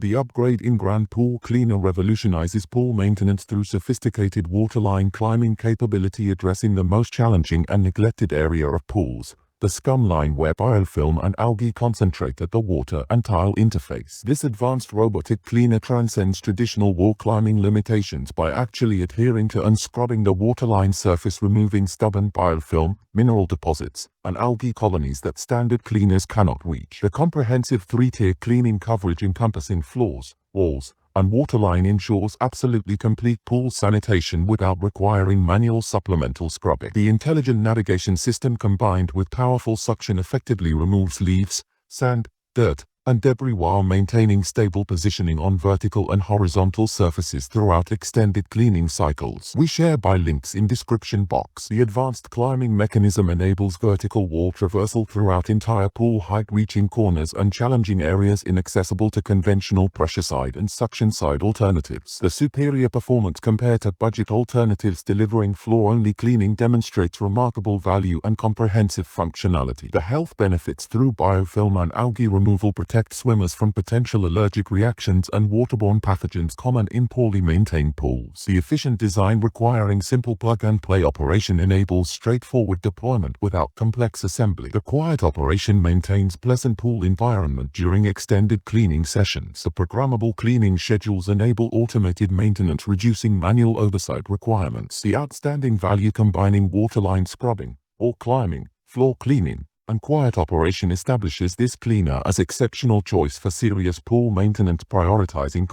The Upgrade Inground Pool Cleaner revolutionizes pool maintenance through sophisticated waterline climbing capability, addressing the most challenging and neglected area of pools, the scum line where biofilm and algae concentrate at the water and tile interface. This advanced robotic cleaner transcends traditional wall climbing limitations by actually adhering to unscrubbing the waterline surface, removing stubborn biofilm, mineral deposits, and algae colonies that standard cleaners cannot reach. The comprehensive three-tier cleaning coverage encompassing floors, walls, and waterline ensures absolutely complete pool sanitation without requiring manual supplemental scrubbing. The intelligent navigation system combined with powerful suction effectively removes leaves, sand, dirt, and debris while maintaining stable positioning on vertical and horizontal surfaces throughout extended cleaning cycles. We share by links in description box. The advanced climbing mechanism enables vertical wall traversal throughout entire pool height, reaching corners and challenging areas inaccessible to conventional pressure side and suction side alternatives. The superior performance compared to budget alternatives delivering floor-only cleaning demonstrates remarkable value and comprehensive functionality. The health benefits through biofilm and algae removal protect swimmers from potential allergic reactions and waterborne pathogens common in poorly maintained pools. The efficient design requiring simple plug-and-play operation enables straightforward deployment without complex assembly. The quiet operation maintains pleasant pool environment during extended cleaning sessions. The programmable cleaning schedules enable automated maintenance, reducing manual oversight requirements. The outstanding value combining waterline scrubbing, wall climbing, floor cleaning, and quiet operation establishes this cleaner as exceptional choice for serious pool maintenance, prioritizing